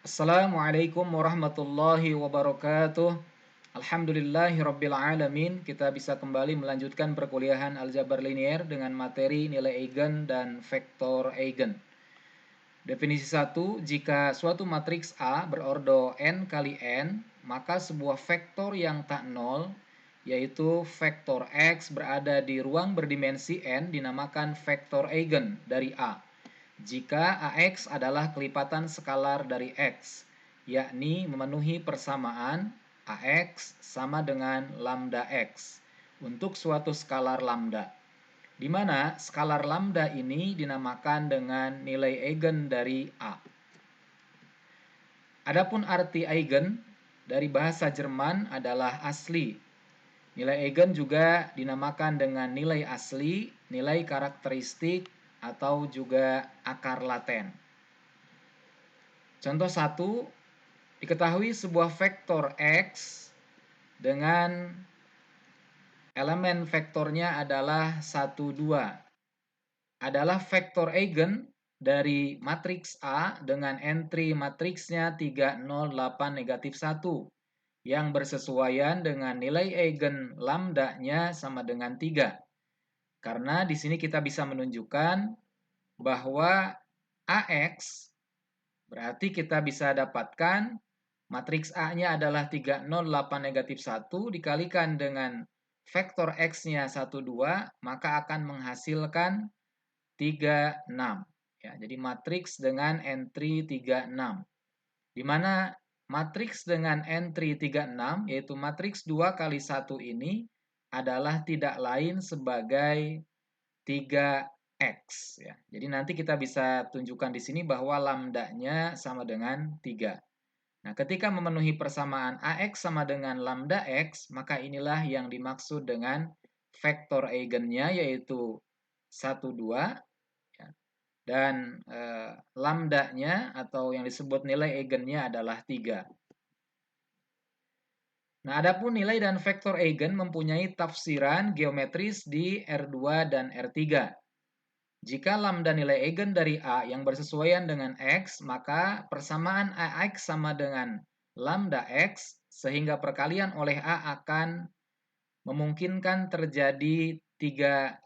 Assalamualaikum warahmatullahi wabarakatuh. Alhamdulillahirabbil alamin. Kita bisa kembali melanjutkan perkuliahan aljabar linier dengan materi nilai eigen dan vektor eigen. Definisi 1, jika suatu matriks A berordo n kali n, maka sebuah vektor yang tak nol, yaitu vektor X berada di ruang berdimensi n dinamakan vektor eigen dari A. Jika AX adalah kelipatan skalar dari X, yakni memenuhi persamaan AX sama dengan lambda X untuk suatu skalar lambda, di mana skalar lambda ini dinamakan dengan nilai eigen dari A. Adapun arti eigen dari bahasa Jerman adalah asli. Nilai eigen juga dinamakan dengan nilai asli, nilai karakteristik, atau juga akar laten. Contoh 1, diketahui sebuah vektor X dengan elemen vektornya adalah 1, 2. Adalah vektor eigen dari matriks A dengan entry matriksnya 3, 0, 8, negatif 1 yang bersesuaian dengan nilai eigen lambda-nya sama dengan 3. Karena di sini kita bisa menunjukkan bahwa AX berarti kita bisa dapatkan matriks A-nya adalah 3, 0, 8, negatif 1 dikalikan dengan vektor X-nya 1, 2, maka akan menghasilkan 3, 6. Ya, jadi matriks dengan entry 3, 6. Di mana matriks dengan entry 3, 6, yaitu matriks 2 kali 1 ini adalah tidak lain sebagai 3X. Ya. Jadi nanti kita bisa tunjukkan di sini bahwa lambda-nya sama dengan 3. Nah, ketika memenuhi persamaan AX sama dengan lambda X, maka inilah yang dimaksud dengan vektor eigennya, yaitu 1, 2, ya. Dan lambda-nya atau yang disebut nilai eigennya adalah 3. Nah, adapun nilai dan vektor eigen mempunyai tafsiran geometris di R2 dan R3. Jika lambda nilai eigen dari A yang bersesuaian dengan X, maka persamaan AX sama dengan lambda X, sehingga perkalian oleh A akan memungkinkan terjadi 3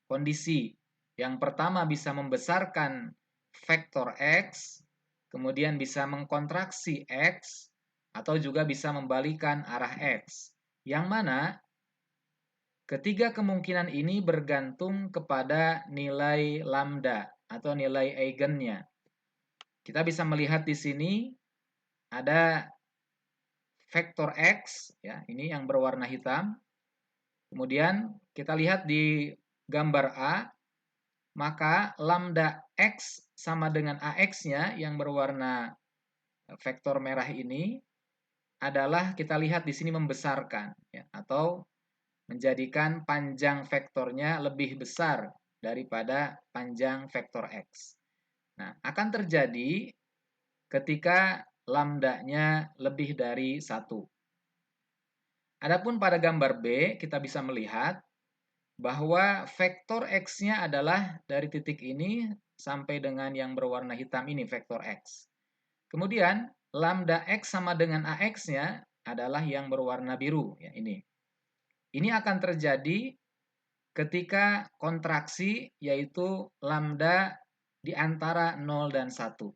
kondisi. Yang pertama bisa membesarkan vektor X, kemudian bisa mengkontraksi X, atau juga bisa membalikan arah X. Yang mana ketiga kemungkinan ini bergantung kepada nilai lambda atau nilai eigennya. Kita bisa melihat di sini ada vektor X, ya, ini yang berwarna hitam. Kemudian kita lihat di gambar A, maka lambda X sama dengan AX-nya yang berwarna vektor merah ini adalah kita lihat di sini membesarkan, ya, atau menjadikan panjang vektornya lebih besar daripada panjang vektor X. Nah, akan terjadi ketika lambda-nya lebih dari 1. Adapun pada gambar B, kita bisa melihat bahwa vektor X-nya adalah dari titik ini sampai dengan yang berwarna hitam ini, vektor X. Kemudian, lambda X sama dengan AX-nya adalah yang berwarna biru, ya, ini. Ini akan terjadi ketika kontraksi, yaitu lambda di antara 0 dan 1.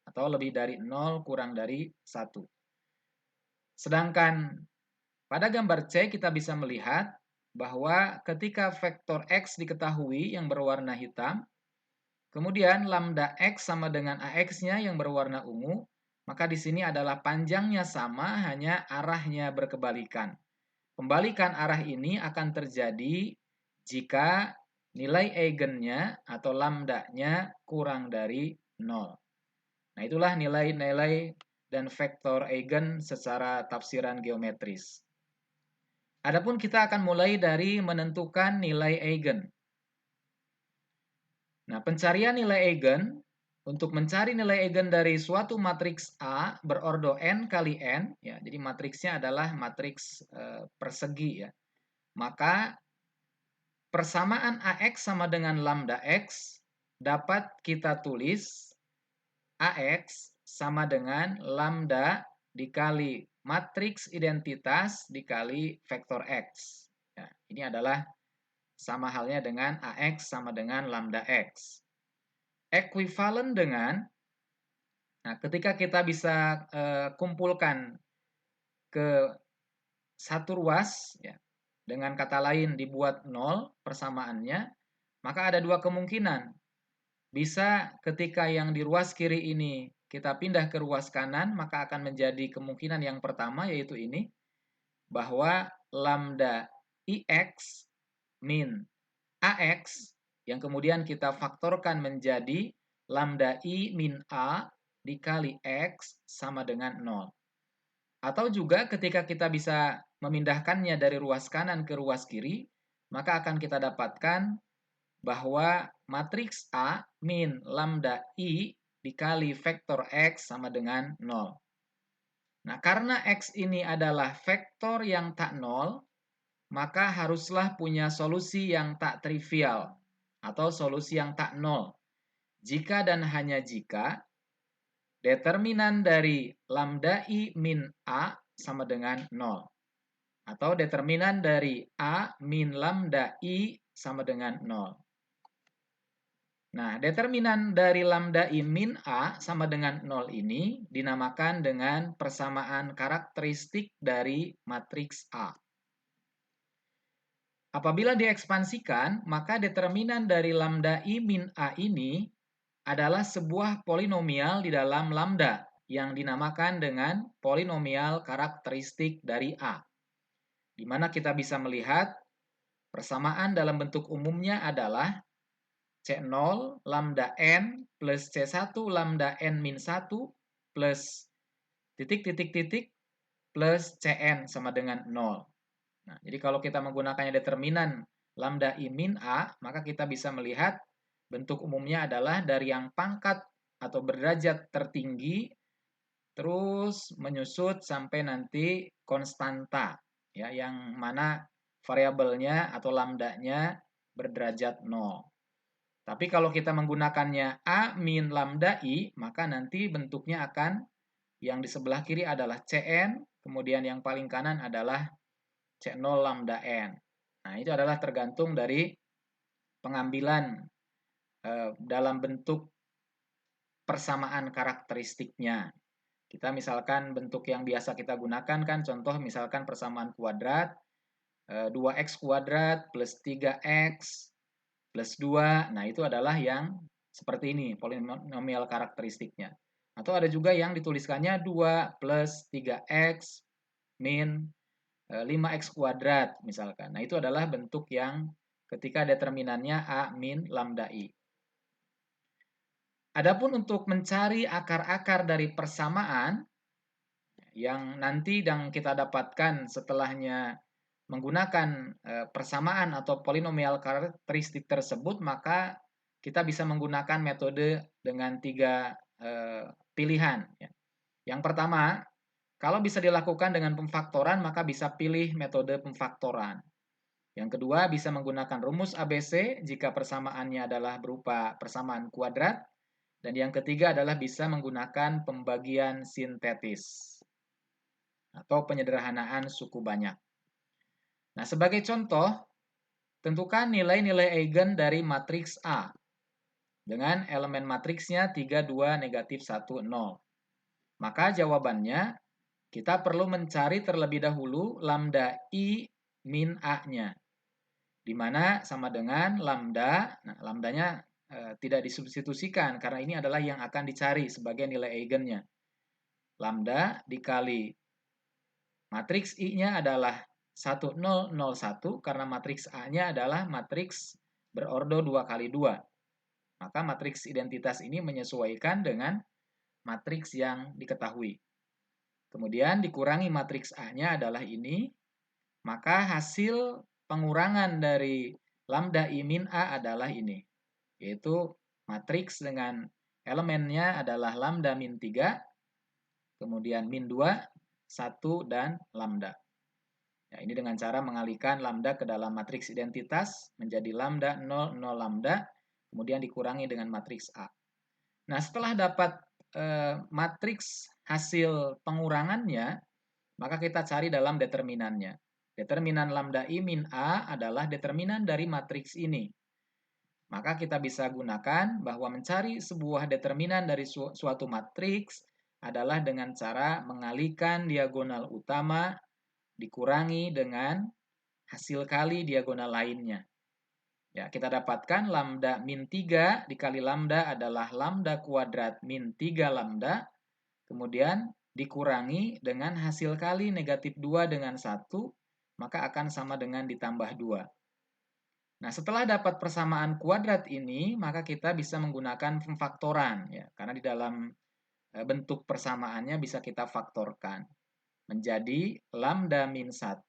Atau lebih dari 0 kurang dari 1. Sedangkan pada gambar C kita bisa melihat bahwa ketika vektor X diketahui yang berwarna hitam, kemudian lambda X sama dengan AX-nya yang berwarna ungu, maka di sini adalah panjangnya sama, hanya arahnya berkebalikan. Pembalikan arah ini akan terjadi jika nilai eigennya atau lambda-nya kurang dari 0. Nah, itulah nilai-nilai dan vektor eigen secara tafsiran geometris. Adapun kita akan mulai dari menentukan nilai eigen. Nah, pencarian nilai eigen, untuk mencari nilai eigen dari suatu matriks A berordo n kali n, ya, jadi matriksnya adalah matriks persegi, ya. Maka persamaan AX sama dengan lambda X dapat kita tulis AX sama dengan lambda dikali matriks identitas dikali vektor X. Ya, ini adalah sama halnya dengan AX sama dengan lambda X. Ekuivalen dengan, nah ketika kita bisa kumpulkan ke satu ruas, ya, dengan kata lain dibuat 0 persamaannya, maka ada dua kemungkinan. Bisa ketika yang di ruas kiri ini kita pindah ke ruas kanan, maka akan menjadi kemungkinan yang pertama, yaitu ini, bahwa lambda IX min AX yang kemudian kita faktorkan menjadi lambda I min A dikali X sama dengan 0. Atau juga ketika kita bisa memindahkannya dari ruas kanan ke ruas kiri, maka akan kita dapatkan bahwa matriks A min lambda I dikali vektor X sama dengan 0. Nah, karena X ini adalah vektor yang tak 0, maka haruslah punya solusi yang tak trivial atau solusi yang tak 0. Jika dan hanya jika determinan dari lambda I min A sama dengan 0. Atau determinan dari A min lambda I sama dengan 0. Nah, determinan dari lambda I min A sama dengan 0 ini dinamakan dengan persamaan karakteristik dari matriks A. Apabila diekspansikan, maka determinan dari lambda I min A ini adalah sebuah polinomial di dalam lambda yang dinamakan dengan polinomial karakteristik dari A. Di mana kita bisa melihat persamaan dalam bentuk umumnya adalah C0 lambda N plus C1 lambda N min 1 plus titik plus Cn sama dengan 0. Nah, jadi kalau kita menggunakannya determinan lambda I min A, maka kita bisa melihat bentuk umumnya adalah dari yang pangkat atau berderajat tertinggi terus menyusut sampai nanti konstanta, ya, yang mana variabelnya atau lambdanya berderajat 0. Tapi kalau kita menggunakannya A min lambda I, maka nanti bentuknya akan yang di sebelah kiri adalah Cn, kemudian yang paling kanan adalah C0 lambda N. Nah, itu adalah tergantung dari pengambilan dalam bentuk persamaan karakteristiknya. Kita misalkan bentuk yang biasa kita gunakan kan, contoh misalkan persamaan kuadrat, 2x kuadrat plus 3x plus 2, nah itu adalah yang seperti ini, polinomial karakteristiknya. Atau ada juga yang dituliskannya 2 plus 3x min 5x kuadrat misalkan. Nah itu adalah bentuk yang ketika determinannya A min lambda I. Adapun untuk mencari akar-akar dari persamaan, yang nanti yang kita dapatkan setelahnya menggunakan persamaan atau polinomial karakteristik tersebut, maka kita bisa menggunakan metode dengan 3 pilihan. Yang pertama, kalau bisa dilakukan dengan pemfaktoran, maka bisa pilih metode pemfaktoran. Yang kedua, bisa menggunakan rumus ABC jika persamaannya adalah berupa persamaan kuadrat. Dan yang ketiga adalah bisa menggunakan pembagian sintetis atau penyederhanaan suku banyak. Nah, sebagai contoh, tentukan nilai-nilai eigen dari matriks A dengan elemen matriksnya 3, 2, negatif 1, 0. Maka jawabannya, kita perlu mencari terlebih dahulu lambda I min A-nya, di mana sama dengan lambda, nah lambdanya tidak disubstitusikan karena ini adalah yang akan dicari sebagai nilai eigennya. Lambda dikali matriks I-nya adalah 1, 0, 0, 1 karena matriks A-nya adalah matriks berordo 2 kali 2. Maka matriks identitas ini menyesuaikan dengan matriks yang diketahui. Kemudian dikurangi matriks A-nya adalah ini, maka hasil pengurangan dari lambda I min A adalah ini, yaitu matriks dengan elemennya adalah lambda min 3, kemudian min 2, 1, dan lambda. Ya, ini dengan cara mengalihkan lambda ke dalam matriks identitas menjadi lambda 0, 0 lambda, kemudian dikurangi dengan matriks A. Nah, setelah dapat matriks hasil pengurangannya, maka kita cari dalam determinannya. Determinan lambda I min A adalah determinan dari matriks ini. Maka kita bisa gunakan bahwa mencari sebuah determinan dari suatu matriks adalah dengan cara mengalihkan diagonal utama dikurangi dengan hasil kali diagonal lainnya. Ya, kita dapatkan lambda min 3 dikali lambda adalah lambda kuadrat min 3 lambda, kemudian dikurangi dengan hasil kali negatif 2 dengan 1, maka akan sama dengan ditambah 2. Nah, setelah dapat persamaan kuadrat ini, maka kita bisa menggunakan pemfaktoran, ya, karena di dalam bentuk persamaannya bisa kita faktorkan menjadi lambda min 1,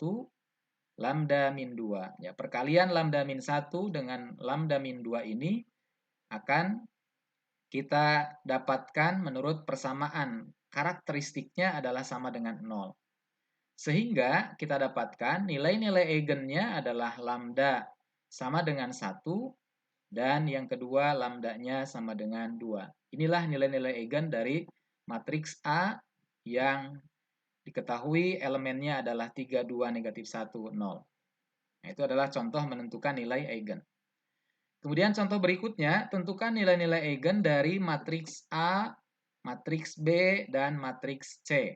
lambda min 2. Ya, perkalian lambda min 1 dengan lambda min 2 ini akan kita dapatkan menurut persamaan karakteristiknya adalah sama dengan 0. Sehingga kita dapatkan nilai-nilai eigennya adalah lambda sama dengan 1 dan yang kedua lambdanya sama dengan 2. Inilah nilai-nilai eigen dari matriks A yang diketahui elemennya adalah 3, 2, negatif 1, 0. Nah, itu adalah contoh menentukan nilai eigen. Kemudian contoh berikutnya, tentukan nilai-nilai eigen dari matriks A, matriks B, dan matriks C.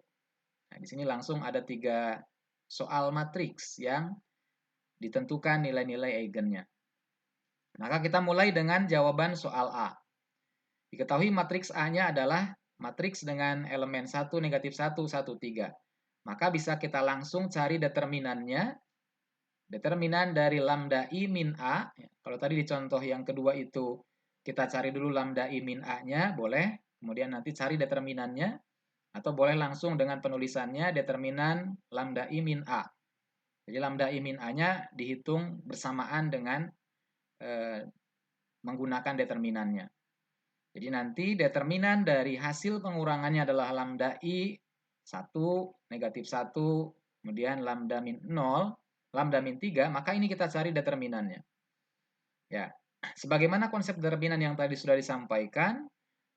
Nah, di sini langsung ada 3 soal matriks yang ditentukan nilai-nilai eigennya. Maka kita mulai dengan jawaban soal A. Diketahui matriks A-nya adalah matriks dengan elemen 1, negatif 1, 1, 3. Maka bisa kita langsung cari determinannya. Determinan dari lambda I min A. Kalau tadi di contoh yang kedua itu kita cari dulu lambda I min A-nya, boleh. Kemudian nanti cari determinannya. Atau boleh langsung dengan penulisannya determinan lambda I min A. Jadi lambda I min A-nya dihitung bersamaan dengan menggunakan determinannya. Jadi nanti determinan dari hasil pengurangannya adalah lambda I 1, negatif 1, kemudian lambda min 0, lambda min 3, maka ini kita cari determinannya. Ya, sebagaimana konsep determinan yang tadi sudah disampaikan,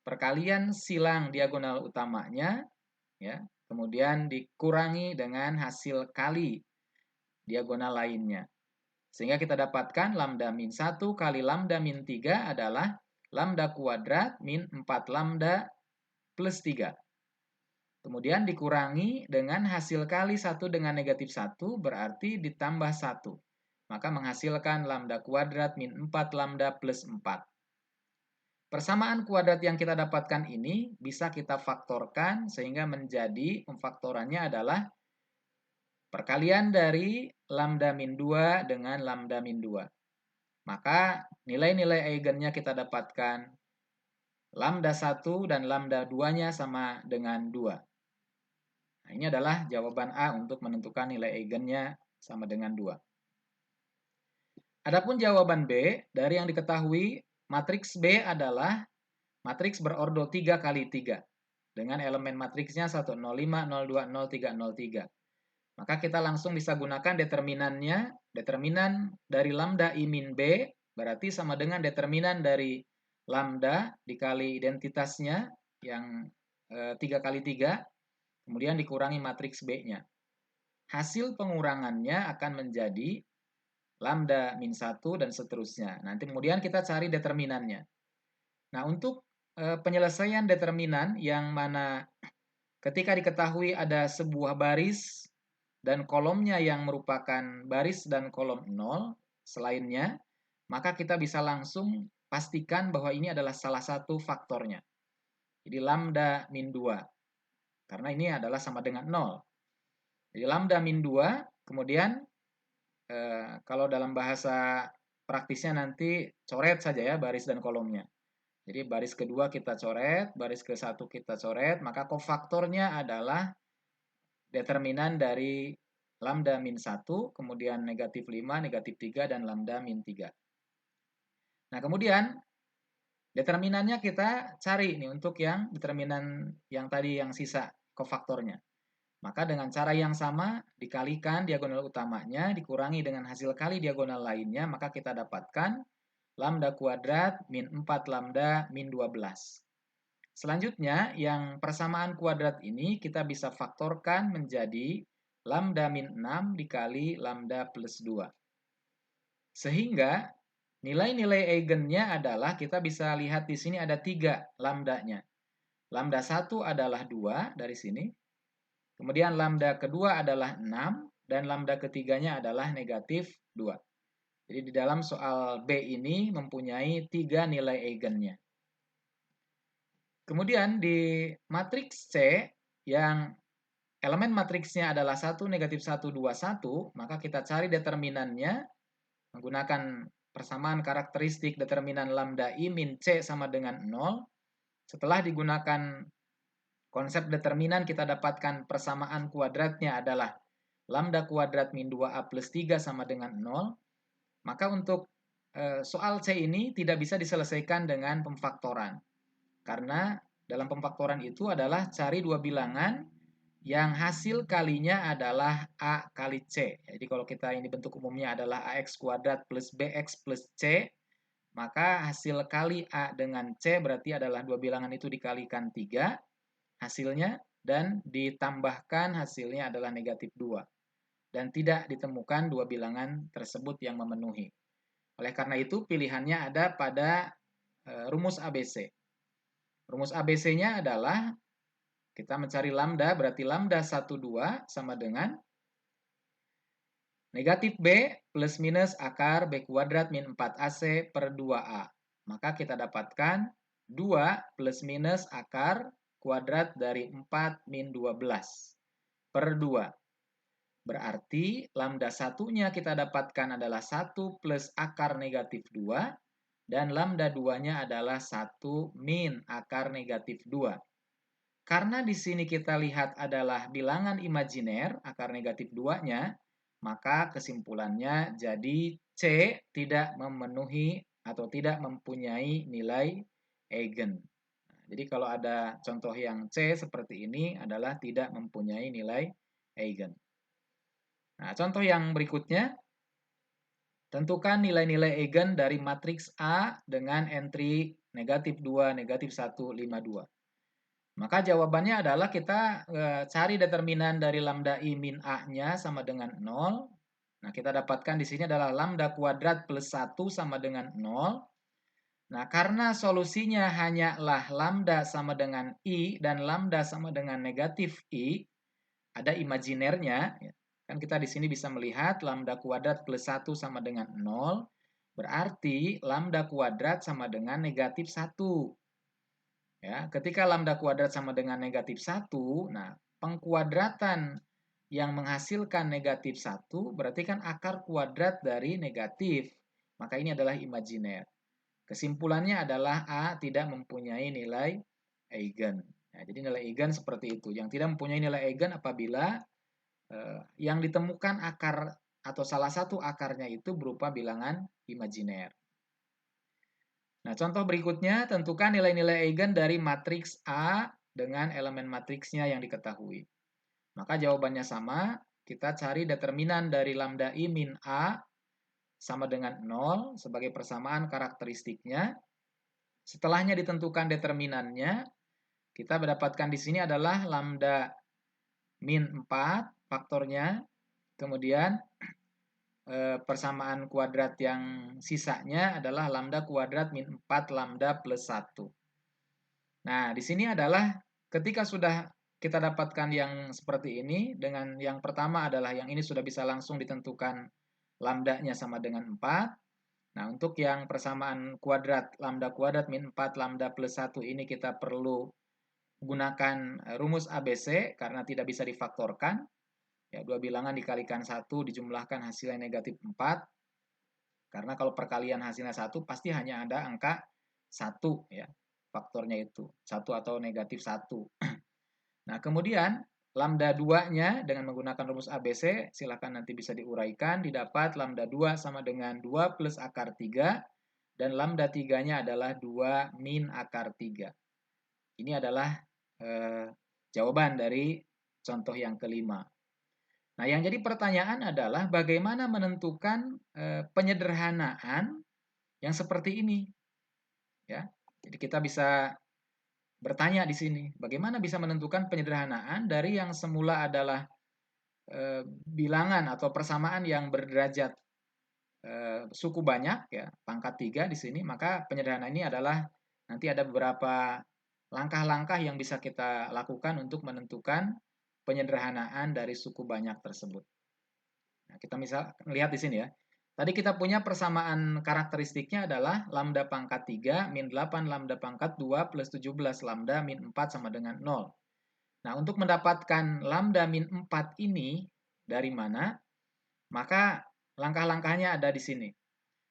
perkalian silang diagonal utamanya, ya, kemudian dikurangi dengan hasil kali diagonal lainnya. Sehingga kita dapatkan lambda min 1 kali lambda min 3 adalah lambda kuadrat min 4 lambda plus 3. Kemudian dikurangi dengan hasil kali 1 dengan negatif 1 berarti ditambah 1. Maka menghasilkan lambda kuadrat min 4 lambda plus 4. Persamaan kuadrat yang kita dapatkan ini bisa kita faktorkan sehingga menjadi pemfaktorannya adalah perkalian dari lambda min 2 dengan lambda min 2. Maka nilai-nilai eigennya kita dapatkan lambda 1 dan lambda 2-nya sama dengan 2. Nah, ini adalah jawaban A untuk menentukan nilai eigennya sama dengan 2. Adapun jawaban B, dari yang diketahui, matriks B adalah matriks berordo 3 kali 3. Dengan elemen matriksnya 105, 02, 03, 03. Maka kita langsung bisa gunakan determinannya. Determinan dari lambda I min B berarti sama dengan determinan dari lambda dikali identitasnya yang 3 kali 3. Kemudian dikurangi matriks B-nya. Hasil pengurangannya akan menjadi lambda min 1 dan seterusnya. Nanti kemudian kita cari determinannya. Nah, untuk penyelesaian determinan yang mana ketika diketahui ada sebuah baris dan kolomnya yang merupakan baris dan kolom 0 selainnya, maka kita bisa langsung pastikan bahwa ini adalah salah satu faktornya. Jadi lambda min 2. Karena ini adalah sama dengan 0. Jadi lambda min 2, kemudian kalau dalam bahasa praktisnya nanti coret saja ya baris dan kolomnya. Jadi baris kedua kita coret, baris ke satu kita coret, maka kofaktornya adalah determinan dari lambda min 1, kemudian negatif 5, negatif 3, dan lambda min 3. Nah, kemudian determinannya kita cari nih untuk yang determinan yang tadi yang sisa kofaktornya. Maka dengan cara yang sama, dikalikan diagonal utamanya, dikurangi dengan hasil kali diagonal lainnya, maka kita dapatkan lambda kuadrat min 4 lambda min 12. Selanjutnya, yang persamaan kuadrat ini kita bisa faktorkan menjadi lambda min 6 dikali lambda plus 2. Sehingga nilai-nilai eigennya adalah, kita bisa lihat di sini ada 3 lambdanya. Lambda 1 adalah 2 dari sini. Kemudian lambda kedua adalah 6 dan lambda ketiganya adalah negatif 2. Jadi di dalam soal B ini mempunyai 3 nilai eigennya. Kemudian di matriks C yang elemen matriksnya adalah 1, negatif 1, 2, 1, maka kita cari determinannya menggunakan persamaan karakteristik determinan lambda I min C sama dengan 0. Setelah digunakan konsep determinan, kita dapatkan persamaan kuadratnya adalah lambda kuadrat min 2A plus 3 sama dengan 0. Maka untuk soal C ini tidak bisa diselesaikan dengan pemfaktoran. Karena dalam pemfaktoran itu adalah cari dua bilangan yang hasil kalinya adalah A kali C. Jadi kalau kita ini bentuk umumnya adalah AX kuadrat plus BX plus C, maka hasil kali A dengan C berarti adalah dua bilangan itu dikalikan 3 hasilnya, dan ditambahkan hasilnya adalah negatif 2. Dan tidak ditemukan dua bilangan tersebut yang memenuhi. Oleh karena itu pilihannya ada pada rumus ABC. Rumus ABC-nya adalah kita mencari lambda, berarti lambda 1, 2 sama dengan negatif B plus minus akar B kuadrat min 4AC per 2A. Maka kita dapatkan 2 plus minus akar kuadrat dari 4 min 12 per 2. Berarti lambda satunya kita dapatkan adalah 1 plus akar negatif 2, dan lambda 2-nya adalah 1 min akar negatif 2. Karena di sini kita lihat adalah bilangan imajiner, akar negatif 2-nya, maka kesimpulannya jadi C tidak memenuhi atau tidak mempunyai nilai eigen. Jadi kalau ada contoh yang C seperti ini adalah tidak mempunyai nilai eigen. Nah, contoh yang berikutnya, tentukan nilai-nilai eigen dari matriks A dengan entry negatif 2, negatif 1, 5, 2. Maka jawabannya adalah kita cari determinan dari lambda I min A-nya sama dengan 0. Nah, kita dapatkan di sini adalah lambda kuadrat plus 1 sama dengan 0. Nah, karena solusinya hanyalah lambda sama dengan I dan lambda sama dengan negatif I, ada imajinernya, kan kita di sini bisa melihat lambda kuadrat plus 1 sama dengan 0, berarti lambda kuadrat sama dengan negatif 1. Ya, ketika lambda kuadrat sama dengan negatif 1, nah pengkuadratan yang menghasilkan negatif 1 berarti kan akar kuadrat dari negatif. Maka ini adalah imajiner. Kesimpulannya adalah A tidak mempunyai nilai eigen. Nah, jadi nilai eigen seperti itu. Yang tidak mempunyai nilai eigen apabila yang ditemukan akar atau salah satu akarnya itu berupa bilangan imajiner. Nah, contoh berikutnya, tentukan nilai-nilai eigen dari matriks A dengan elemen matriksnya yang diketahui. Maka jawabannya sama, kita cari determinan dari lambda I min A sama dengan 0 sebagai persamaan karakteristiknya. Setelahnya ditentukan determinannya, kita mendapatkan di sini adalah lambda min 4 faktornya, kemudian persamaan kuadrat yang sisanya adalah lambda kuadrat min 4 lambda plus 1. Nah, di sini adalah ketika sudah kita dapatkan yang seperti ini, dengan yang pertama adalah yang ini sudah bisa langsung ditentukan lambdanya sama dengan 4. Nah, untuk yang persamaan kuadrat lambda kuadrat min 4 lambda plus 1 ini kita perlu gunakan rumus ABC karena tidak bisa difaktorkan. Ya, dua bilangan dikalikan 1 dijumlahkan hasilnya negatif 4. Karena kalau perkalian hasilnya 1 pasti hanya ada angka 1 ya. Faktornya itu 1 atau negatif 1. Nah, kemudian lambda 2-nya dengan menggunakan rumus ABC silakan nanti bisa diuraikan, didapat lambda 2 sama dengan 2 plus akar 3 dan lambda 3-nya adalah 2 min akar 3. Ini adalah jawaban dari contoh yang kelima. Nah, yang jadi pertanyaan adalah bagaimana menentukan penyederhanaan yang seperti ini. Ya, jadi kita bisa bertanya di sini, bagaimana bisa menentukan penyederhanaan dari yang semula adalah bilangan atau persamaan yang berderajat suku banyak, ya, pangkat 3 di sini, maka penyederhanaan ini adalah nanti ada beberapa langkah-langkah yang bisa kita lakukan untuk menentukan penyederhanaan dari suku banyak tersebut. Nah, kita misal lihat di sini ya. Tadi kita punya persamaan karakteristiknya adalah lambda pangkat 3 min 8 lambda pangkat 2 plus 17 lambda min 4 sama dengan 0. Nah, untuk mendapatkan lambda min 4 ini dari mana? Maka langkah-langkahnya ada di sini.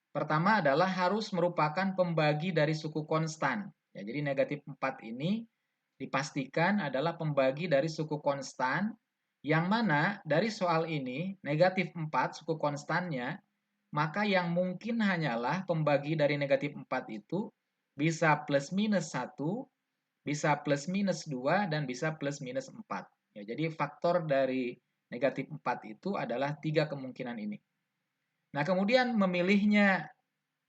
Pertama adalah harus merupakan pembagi dari suku konstan. Ya, jadi negatif 4 ini dipastikan adalah pembagi dari suku konstan, yang mana dari soal ini negatif 4 suku konstannya, maka yang mungkin hanyalah pembagi dari negatif 4 itu bisa plus minus 1, bisa plus minus 2, dan bisa plus minus 4. Ya, jadi faktor dari negatif 4 itu adalah 3 kemungkinan ini. Nah, kemudian memilihnya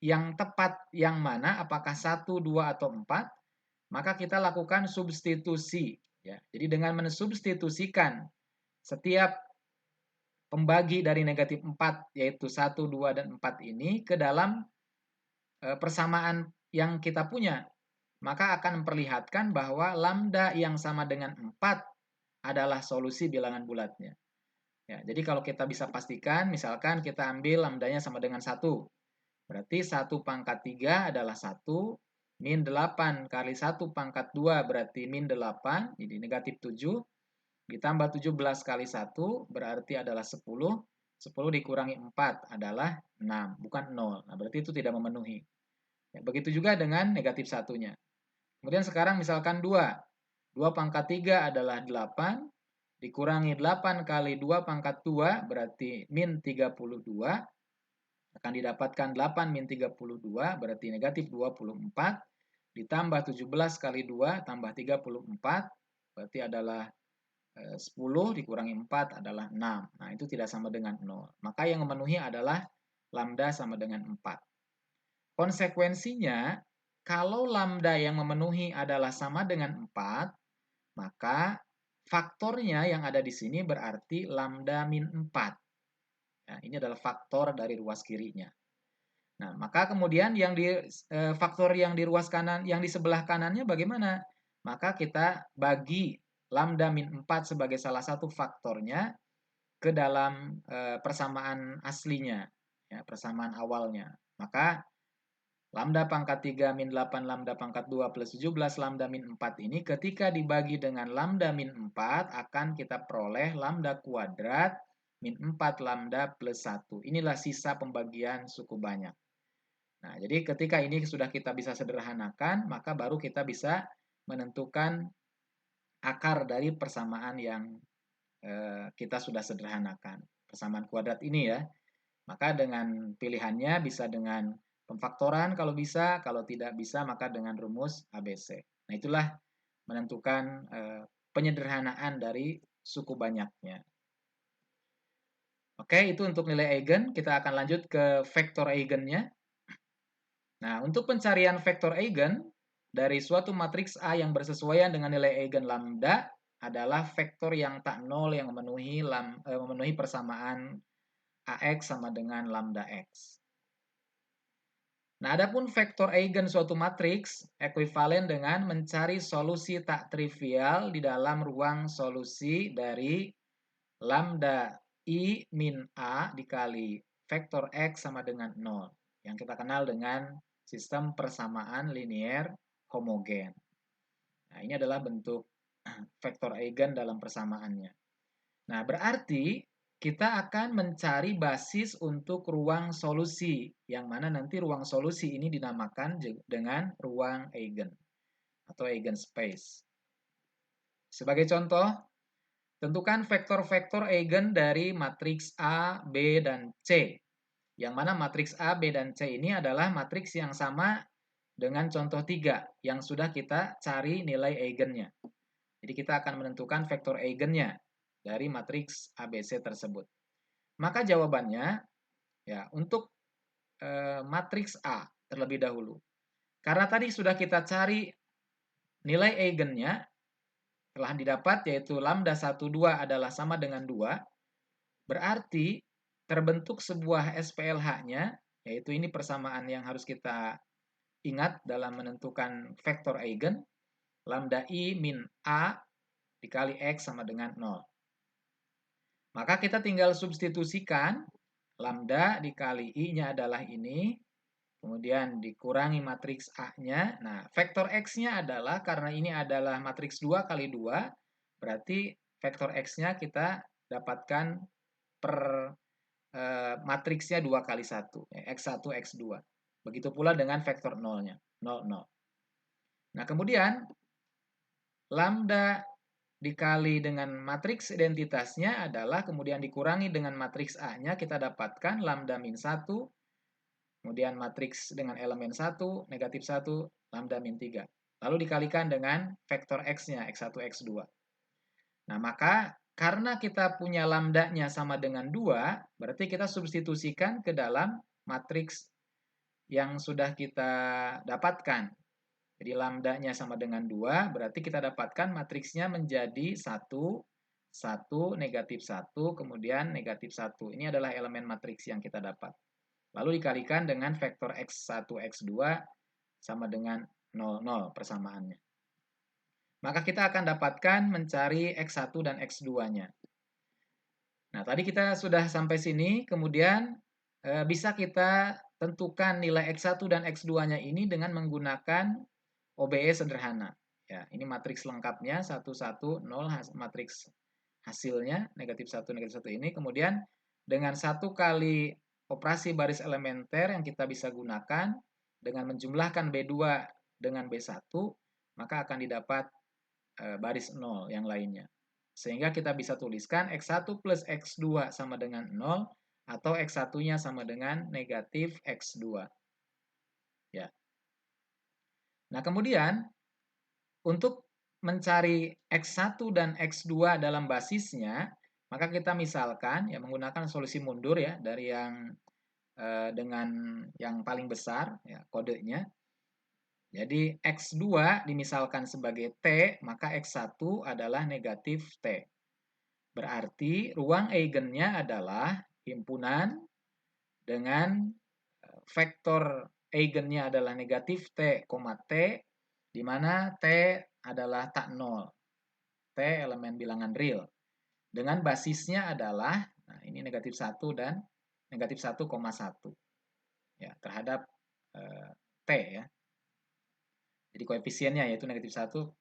yang tepat yang mana, apakah 1, 2, atau 4, maka kita lakukan substitusi. Ya. Jadi dengan mensubstitusikan setiap pembagi dari negatif 4, yaitu 1, 2, dan 4 ini ke dalam persamaan yang kita punya, maka akan memperlihatkan bahwa lambda yang sama dengan 4 adalah solusi bilangan bulatnya. Ya, jadi kalau kita bisa pastikan, misalkan kita ambil lambdanya sama dengan 1. Berarti 1 pangkat 3 adalah 1, min 8 kali 1 pangkat 2 berarti min 8, jadi negatif 7, ditambah 17 kali 1 berarti adalah 10, 10 dikurangi 4 adalah 6, bukan 0. Nah, berarti itu tidak memenuhi. Ya, begitu juga dengan negatif 1-nya. Kemudian sekarang misalkan 2. 2 pangkat 3 adalah 8, dikurangi 8 kali 2 pangkat 2 berarti min 32, akan didapatkan 8 min 32 berarti negatif 24, ditambah 17 kali 2 tambah 34 berarti adalah 10 dikurangi 4 adalah 6. Nah, itu tidak sama dengan 0. Maka yang memenuhi adalah lambda sama dengan 4. Konsekuensinya, kalau lambda yang memenuhi adalah sama dengan 4, maka faktornya yang ada di sini berarti lambda min 4. Nah, ini adalah faktor dari ruas kirinya. Nah, maka kemudian yang di faktor yang di ruas kanan, yang di sebelah kanannya bagaimana? Maka kita bagi lambda min 4 sebagai salah satu faktornya ke dalam persamaan aslinya, ya, persamaan awalnya. Maka lambda pangkat 3 min 8 lambda pangkat 2 plus 17 lambda min 4 ini ketika dibagi dengan lambda min 4 akan kita peroleh lambda kuadrat min 4 lambda plus 1. Inilah sisa pembagian suku banyak. Nah, jadi ketika ini sudah kita bisa sederhanakan, maka baru kita bisa menentukan akar dari persamaan yang kita sudah sederhanakan. Persamaan kuadrat ini ya. Maka dengan pilihannya bisa dengan pemfaktoran kalau bisa, kalau tidak bisa maka dengan rumus ABC. Nah, itulah menentukan penyederhanaan dari suku banyaknya. Oke, itu untuk nilai eigen. Kita akan lanjut ke vektor eigennya. Nah, untuk pencarian vektor eigen dari suatu matriks A yang bersesuaian dengan nilai eigen lambda adalah vektor yang tak nol yang memenuhi persamaan AX sama dengan lambda X. Nah, adapun vektor eigen suatu matriks ekuivalen dengan mencari solusi tak trivial di dalam ruang solusi dari lambda I min A dikali vektor X sama dengan 0, yang kita kenal dengan sistem persamaan linier homogen. Nah, ini adalah bentuk vektor eigen dalam persamaannya. Nah, berarti kita akan mencari basis untuk ruang solusi, yang mana nanti ruang solusi ini dinamakan dengan ruang eigen atau eigenspace. Sebagai contoh, tentukan vektor-vektor eigen dari matriks A, B, dan C. Yang mana matriks A, B, dan C ini adalah matriks yang sama dengan contoh 3 yang sudah kita cari nilai eigennya. Jadi kita akan menentukan vektor eigennya dari matriks ABC tersebut. Maka jawabannya ya untuk matriks A terlebih dahulu. Karena tadi sudah kita cari nilai eigennya telah didapat, yaitu lambda 1, 2 adalah sama dengan 2, berarti terbentuk sebuah SPLH-nya, yaitu ini persamaan yang harus kita ingat dalam menentukan vektor eigen, lambda I min A dikali X sama dengan 0. Maka kita tinggal substitusikan, lambda dikali I-nya adalah ini, kemudian dikurangi matriks A-nya. Nah, vektor X-nya adalah, karena ini adalah matriks 2 kali 2, berarti vektor X-nya kita dapatkan per matriksnya 2 kali 1, X1, X2. Begitu pula dengan vektor 0-nya, 0, 0. Nah, kemudian lambda dikali dengan matriks identitasnya adalah kemudian dikurangi dengan matriks A-nya, kita dapatkan lambda min 1, kemudian matriks dengan elemen 1, negatif 1, lambda min 3. Lalu dikalikan dengan vektor X-nya, X1, X2. Nah, maka karena kita punya lambdanya sama dengan 2, berarti kita substitusikan ke dalam matriks yang sudah kita dapatkan. Jadi lambdanya sama dengan 2, berarti kita dapatkan matriksnya menjadi 1, 1, negatif 1, kemudian negatif 1. Ini adalah elemen matriks yang kita dapat. Lalu dikalikan dengan vektor X1, X2 sama dengan 0, 0 persamaannya. Maka kita akan dapatkan mencari X1 dan X2-nya. Nah, tadi kita sudah sampai sini, kemudian bisa kita tentukan nilai X1 dan X2-nya ini dengan menggunakan OBE sederhana. Ya, ini matriks lengkapnya, 1, 1, 0, matriks hasilnya, negatif 1, negatif 1 ini. Kemudian dengan 1 kali operasi baris elementer yang kita bisa gunakan, dengan menjumlahkan B2 dengan B1, maka akan didapat baris 0 yang lainnya. Sehingga kita bisa tuliskan X1 plus X2 sama dengan 0, atau X1-nya sama dengan negatif X2. Ya. Nah, kemudian untuk mencari X1 dan X2 dalam basisnya, maka kita misalkan ya menggunakan solusi mundur ya dari yang dengan yang paling besar ya kodenya. Jadi X2 dimisalkan sebagai T, maka X1 adalah negatif T. Berarti ruang eigennya adalah himpunan dengan vektor eigennya adalah negatif T, T, di mana T adalah tak 0. T elemen bilangan real. Dengan basisnya adalah, nah ini negatif 1 dan negatif 1,1. Ya, terhadap T ya. Jadi koefisiennya yaitu negatif 1,1.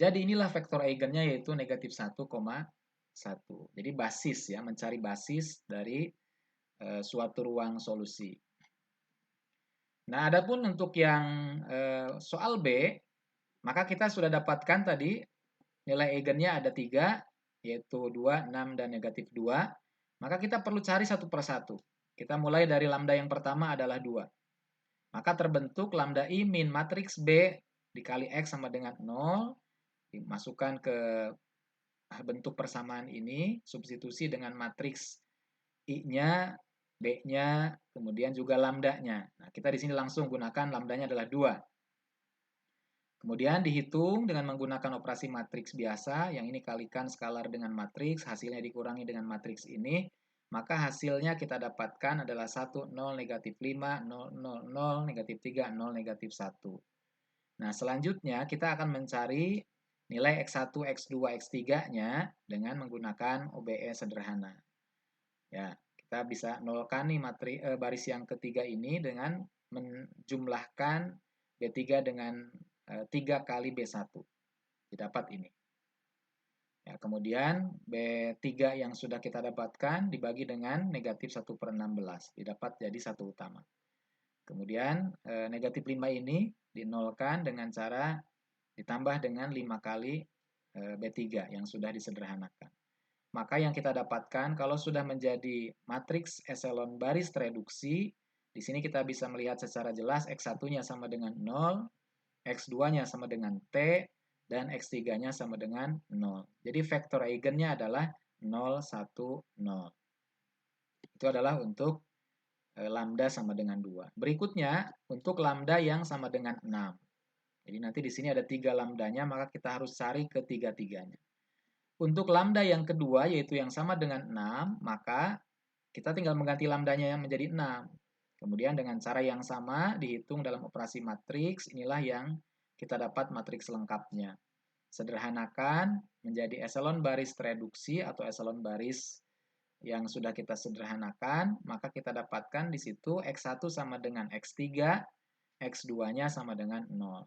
Jadi inilah vektor eigennya yaitu negatif 1,1. Jadi basis ya, mencari basis dari suatu ruang solusi. Nah, adapun untuk yang soal B, maka kita sudah dapatkan tadi nilai eigennya ada 3, yaitu 2, 6, dan negatif 2. Maka kita perlu cari satu persatu. Kita mulai dari lambda yang pertama adalah 2. Maka terbentuk lambda I min matriks B dikali X sama dengan 0. Dimasukkan ke bentuk persamaan ini, substitusi dengan matriks I-nya, B-nya, kemudian juga lambdanya. Nah, kita di sini langsung gunakan lambdanya adalah 2. Kemudian dihitung dengan menggunakan operasi matriks biasa, yang ini kalikan skalar dengan matriks, hasilnya dikurangi dengan matriks ini, maka hasilnya kita dapatkan adalah 1, 0, negatif 5, 0, 0, 0, negatif 3, 0, negatif 1. Nah, selanjutnya kita akan mencari nilai X1, X2, X3-nya dengan menggunakan OBE sederhana. Ya, kita bisa nolkan nih baris yang ketiga ini dengan menjumlahkan B3 dengan 3 kali B1. Didapat ini. Ya, kemudian B3 yang sudah kita dapatkan dibagi dengan negatif 1/16. Didapat jadi 1 utama. Kemudian negatif 5 ini dinolkan dengan cara ditambah dengan 5 kali B3 yang sudah disederhanakan. Maka yang kita dapatkan kalau sudah menjadi matriks eselon baris reduksi, di sini kita bisa melihat secara jelas X1-nya sama dengan 0, X2-nya sama dengan T, dan X3-nya sama dengan 0. Jadi vektor eigennya adalah 0, 1, 0. Itu adalah untuk lambda sama dengan 2. Berikutnya, untuk lambda yang sama dengan 6. Jadi nanti di sini ada 3 lambdanya, maka kita harus cari ketiga-tiganya. Untuk lambda yang kedua, yaitu yang sama dengan 6, maka kita tinggal mengganti lambdanya yang menjadi 6. Kemudian dengan cara yang sama, dihitung dalam operasi matriks, inilah yang kita dapat matriks lengkapnya. Sederhanakan menjadi eselon baris reduksi atau eselon baris yang sudah kita sederhanakan, maka kita dapatkan di situ X1 sama dengan X3, X2-nya sama dengan 0.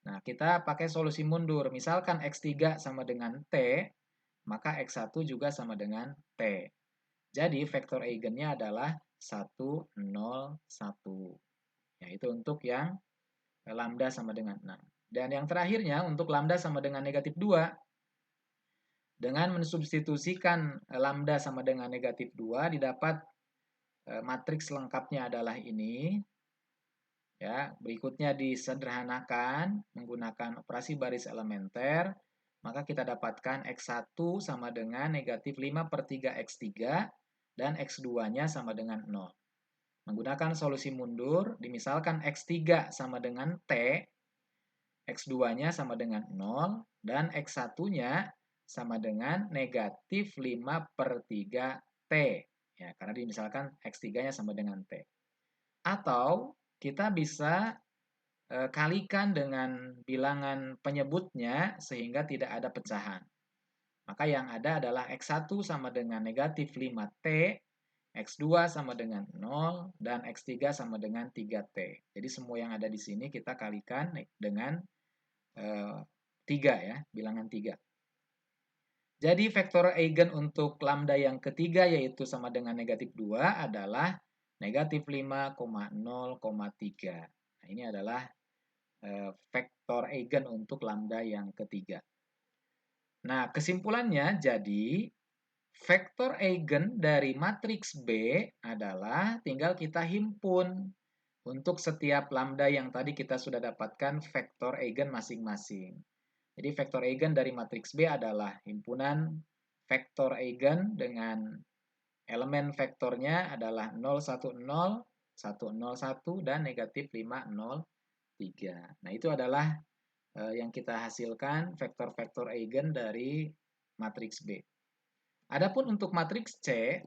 Nah, kita pakai solusi mundur. Misalkan X3 sama dengan T, maka X1 juga sama dengan T. Jadi, vektor eigennya adalah 1, 0, 1. Yaitu untuk yang lambda sama dengan 6. Dan yang terakhirnya, untuk lambda sama dengan negatif 2. Dengan mensubstitusikan lambda sama dengan negatif 2, didapat matriks lengkapnya adalah ini. Ya, berikutnya disederhanakan menggunakan operasi baris elementer, maka kita dapatkan X1 sama dengan negatif 5/3 X3 dan X2-nya sama dengan 0. Menggunakan solusi mundur, dimisalkan X3 sama dengan T, X2-nya sama dengan 0, dan X1-nya sama dengan negatif 5/3 T. Ya, karena dimisalkan X3-nya sama dengan T. Atau kita bisa kalikan dengan bilangan penyebutnya sehingga tidak ada pecahan. Maka yang ada adalah X1 sama dengan negatif 5T, X2 sama dengan 0, dan X3 sama dengan 3T. Jadi semua yang ada di sini kita kalikan dengan 3 ya, bilangan 3. Jadi vektor eigen untuk lambda yang ketiga yaitu sama dengan negatif 2 adalah negatif 5,0,3. Nah, ini adalah vektor eigen untuk lambda yang ketiga. Nah, kesimpulannya jadi vektor eigen dari matriks B adalah tinggal kita himpun untuk setiap lambda yang tadi kita sudah dapatkan vektor eigen masing-masing. Jadi vektor eigen dari matriks B adalah himpunan vektor eigen dengan elemen vektornya adalah 0, 1, 0, 1, 0, 1, dan negatif 5, 0, 3. Nah, itu adalah yang kita hasilkan vektor-vektor eigen dari matriks B. Adapun untuk matriks C,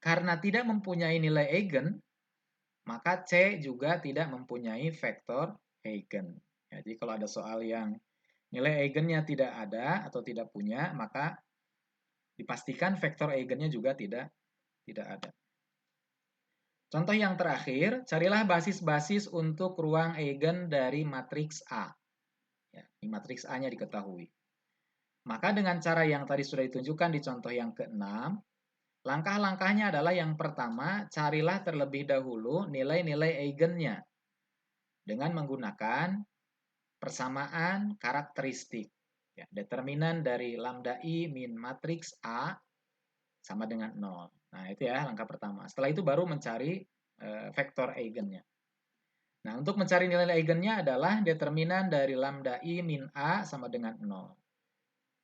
karena tidak mempunyai nilai eigen, maka C juga tidak mempunyai vektor eigen. Jadi kalau ada soal yang nilai eigennya tidak ada atau tidak punya, maka dipastikan vektor eigennya juga tidak ada. Contoh yang terakhir, carilah basis-basis untuk ruang eigen dari matriks A. Ya, di matriks A-nya diketahui. Maka dengan cara yang tadi sudah ditunjukkan di contoh yang ke-6, langkah-langkahnya adalah yang pertama, carilah terlebih dahulu nilai-nilai eigennya dengan menggunakan persamaan karakteristik. Ya, determinan dari lambda I min matriks A sama dengan 0. Nah, itu ya langkah pertama. Setelah itu baru mencari vektor eigennya. Nah, untuk mencari nilai eigennya adalah determinan dari lambda I min A sama dengan 0.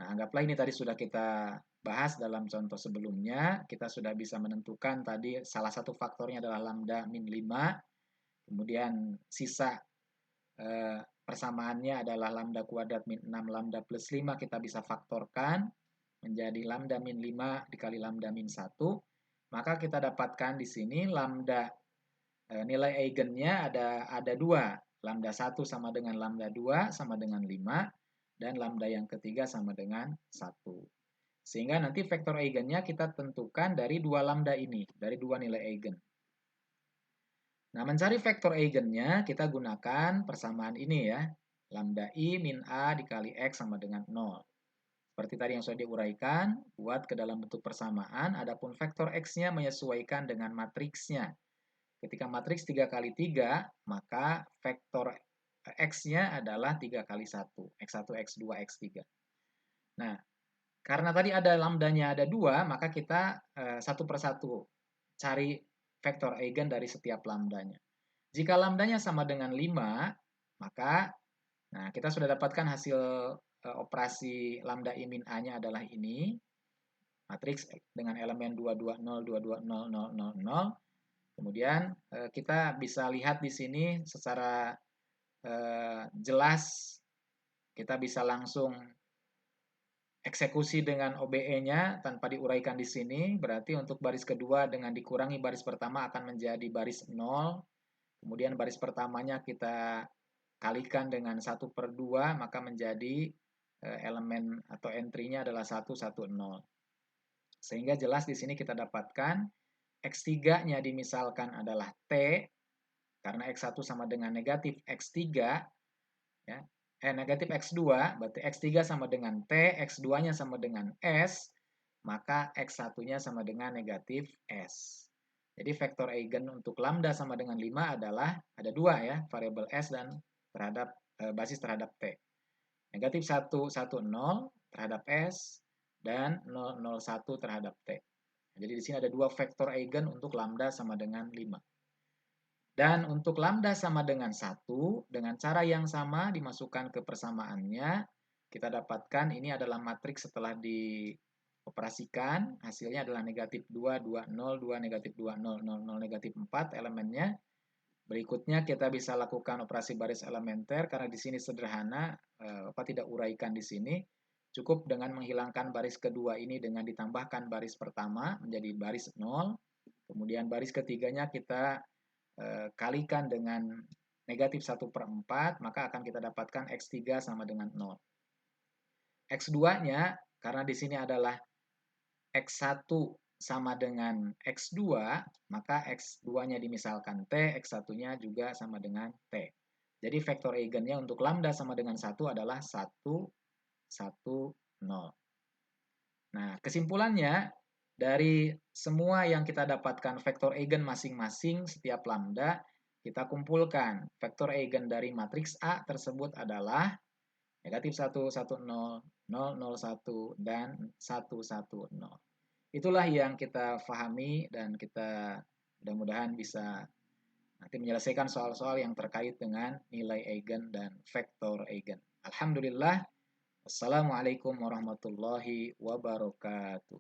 Nah, anggaplah ini tadi sudah kita bahas dalam contoh sebelumnya. Kita sudah bisa menentukan tadi salah satu faktornya adalah lambda min 5. Kemudian sisa persamaannya adalah lambda kuadrat min 6 lambda plus 5 kita bisa faktorkan menjadi lambda min 5 dikali lambda min 1. Maka kita dapatkan di sini lambda nilai eigennya ada 2. Lambda 1 sama dengan lambda 2 sama dengan 5 dan lambda yang ketiga sama dengan 1. Sehingga nanti vektor eigennya kita tentukan dari 2 lambda ini, dari 2 nilai eigen. Nah, mencari vektor eigennya kita gunakan persamaan ini ya. Lambda I min A dikali X sama dengan 0. Seperti tadi yang sudah diuraikan, buat ke dalam bentuk persamaan, adapun vektor X-nya menyesuaikan dengan matriksnya. Ketika matriks 3 kali 3, maka vektor X-nya adalah 3 kali 1. X1, X2, X3. Nah, karena tadi ada lambdanya ada 2, maka kita satu persatu cari vektor eigen dari setiap lambdanya. Jika lambdanya sama dengan 5, maka kita sudah dapatkan hasil operasi lambda I min A-nya adalah ini. Matriks dengan elemen 220, 220, 0, 0, 0, 0. Kemudian kita bisa lihat di sini secara jelas kita bisa langsung eksekusi dengan OBE-nya tanpa diuraikan di sini. Berarti untuk baris kedua dengan dikurangi baris pertama akan menjadi baris 0. Kemudian baris pertamanya kita kalikan dengan 1/2, maka menjadi elemen atau entry-nya adalah 1, 1, 0. Sehingga jelas di sini kita dapatkan X3-nya dimisalkan adalah T, karena X1 sama dengan negatif X3, ya, negatif X2, berarti X3 sama dengan T, X2-nya sama dengan S, maka X1-nya sama dengan negatif S. Jadi vektor eigen untuk lambda sama dengan 5 adalah, ada dua ya, variabel S dan terhadap basis terhadap T. Negatif 1, 1, 0 terhadap S, dan 0, 0, 1 terhadap T. Jadi di sini ada dua vektor eigen untuk lambda sama dengan 5. Dan untuk lambda sama dengan 1, dengan cara yang sama dimasukkan ke persamaannya, kita dapatkan ini adalah matriks setelah dioperasikan, hasilnya adalah negatif 2, 2, 0, 2, negatif 2, 0, 0, 0, negatif 4 elemennya. Berikutnya kita bisa lakukan operasi baris elementer, karena di sini sederhana, tidak uraikan di sini. Cukup dengan menghilangkan baris kedua ini dengan ditambahkan baris pertama menjadi baris 0. Kemudian baris ketiganya kita kalikan dengan negatif 1/4, maka akan kita dapatkan X3 sama dengan 0. X2-nya, karena di sini adalah X1 sama dengan X2, maka X2-nya dimisalkan T, X1-nya juga sama dengan T. Jadi vektor eigennya untuk lambda sama dengan 1 adalah 1, 1, 0. Nah, kesimpulannya, dari semua yang kita dapatkan vektor eigen masing-masing setiap lambda, kita kumpulkan vektor eigen dari matriks A tersebut adalah negatif 1, 1, 0, 0, 0, 1, dan 1, 1, 0. Itulah yang kita pahami dan kita mudah-mudahan bisa nanti menyelesaikan soal-soal yang terkait dengan nilai eigen dan vektor eigen. Alhamdulillah. Assalamualaikum warahmatullahi wabarakatuh.